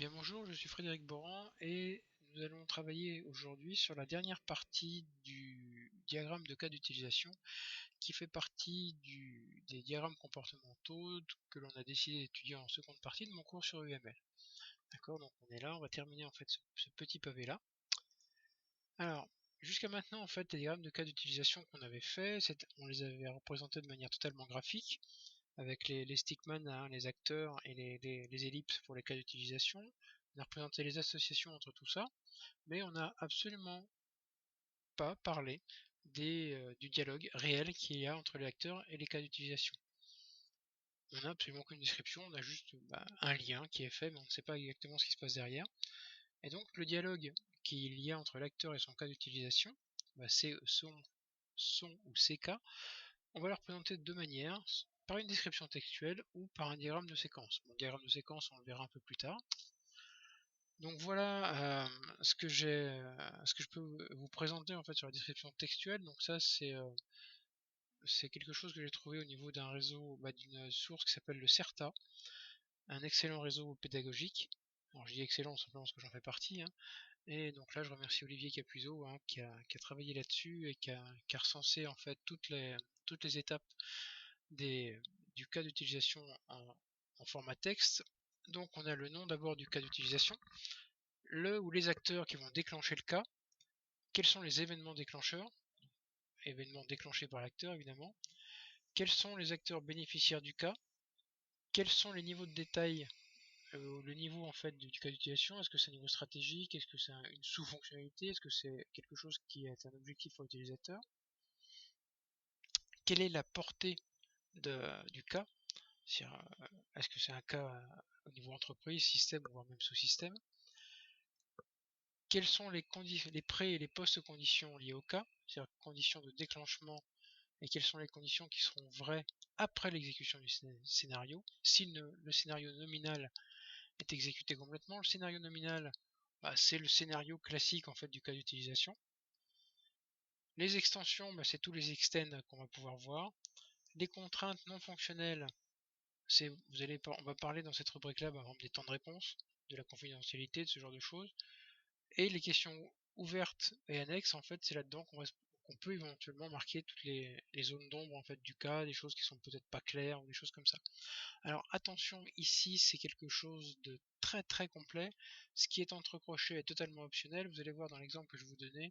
Bien bonjour, je suis Frédéric Boran et nous allons travailler aujourd'hui sur la dernière partie du diagramme de cas d'utilisation qui fait partie des diagrammes comportementaux que l'on a décidé d'étudier en seconde partie de mon cours sur UML. D'accord, donc on est là, on va terminer en fait ce petit pavé là. Alors, jusqu'à maintenant en fait les diagrammes de cas d'utilisation qu'on avait fait, on les avait représentés de manière totalement graphique avec les stickman, hein, les acteurs et les ellipses pour les cas d'utilisation. On a représenté les associations entre tout ça, mais on n'a absolument pas parlé du dialogue réel qu'il y a entre les acteurs et les cas d'utilisation. On n'a absolument aucune description, on a juste un lien qui est fait, mais on ne sait pas exactement ce qui se passe derrière. Et donc le dialogue qu'il y a entre l'acteur et son cas d'utilisation, c'est son ou ces cas, on va le représenter de deux manières, par une description textuelle ou par un diagramme de séquence. Bon, le diagramme de séquence, on le verra un peu plus tard. Donc voilà ce que je peux vous présenter en fait sur la description textuelle. Donc ça c'est quelque chose que j'ai trouvé au niveau d'un réseau, d'une source qui s'appelle le CERTA, un excellent réseau pédagogique. Alors je dis excellent simplement parce que j'en fais partie, hein. Et donc là je remercie Olivier Capuzot, hein, qui a travaillé là-dessus et qui a recensé en fait toutes les étapes du cas d'utilisation en format texte. Donc on a le nom d'abord du cas d'utilisation, le ou les acteurs qui vont déclencher le cas, quels sont les événements déclencheurs, événements déclenchés par l'acteur évidemment, quels sont les acteurs bénéficiaires du cas, quels sont les niveaux de détail, le niveau en fait du cas d'utilisation, est-ce que c'est un niveau stratégique, est-ce que c'est une sous-fonctionnalité, est-ce que c'est quelque chose qui est un objectif pour l'utilisateur, quelle est la portée du cas, est-ce que c'est un cas au niveau entreprise, système, voire même sous-système, quelles sont les pré- et les post-conditions liées au cas, c'est-à-dire conditions de déclenchement, et quelles sont les conditions qui seront vraies après l'exécution du scénario. Si le scénario nominal est exécuté complètement, le scénario nominal, c'est le scénario classique en fait du cas d'utilisation. Les extensions, c'est tous les extends qu'on va pouvoir voir. Les contraintes non fonctionnelles, on va parler dans cette rubrique-là des temps de réponse, de la confidentialité, de ce genre de choses. Et les questions ouvertes et annexes, en fait, c'est là-dedans qu'on peut éventuellement marquer toutes les zones d'ombre en fait du cas, des choses qui sont peut-être pas claires ou des choses comme ça. Alors attention, ici c'est quelque chose de très très complet. Ce qui est entre crochets est totalement optionnel. Vous allez voir dans l'exemple que je vous donnais,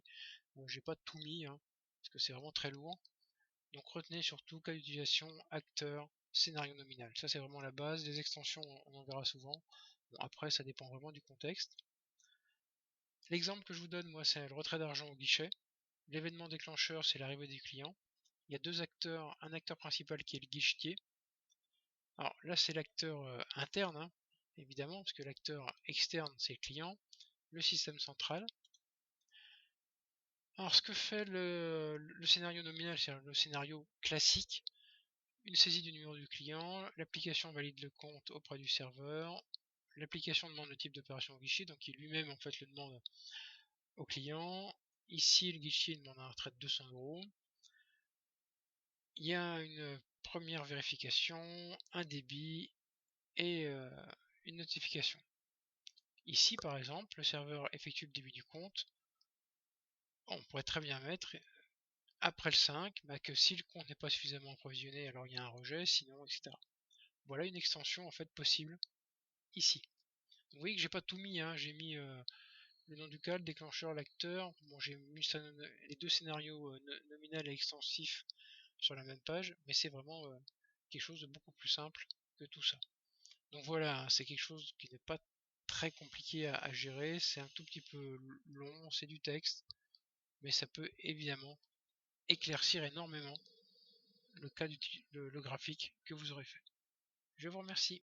j'ai pas tout mis, hein, parce que c'est vraiment très lourd. Donc retenez surtout cas d'utilisation, acteur, scénario nominal. Ça c'est vraiment la base. Les extensions, on en verra souvent. Bon, après ça dépend vraiment du contexte. L'exemple que je vous donne, moi, c'est le retrait d'argent au guichet. L'événement déclencheur, c'est l'arrivée du client. Il y a deux acteurs, un acteur principal qui est le guichetier. Alors là, c'est l'acteur interne, hein, évidemment, parce que l'acteur externe, c'est le client, le système central. Alors ce que fait le scénario nominal, c'est le scénario classique, une saisie du numéro du client, l'application valide le compte auprès du serveur, l'application demande le type d'opération au guichet, donc il lui-même en fait le demande au client. Ici, le guichet demande un retrait de 200 €. Il y a une première vérification, un débit et une notification. Ici, par exemple, le serveur effectue le débit du compte. On pourrait très bien mettre après le 5 que si le compte n'est pas suffisamment approvisionné, alors il y a un rejet, sinon, etc. Voilà une extension en fait possible ici. Vous voyez que j'ai pas tout mis, hein. J'ai mis le nom du cas, le déclencheur, l'acteur. Bon, j'ai mis les deux scénarios nominal et extensif sur la même page, mais c'est vraiment quelque chose de beaucoup plus simple que tout ça. Donc voilà, hein, c'est quelque chose qui n'est pas très compliqué à gérer, c'est un tout petit peu long, c'est du texte, mais ça peut évidemment éclaircir énormément le graphique que vous aurez fait. Je vous remercie.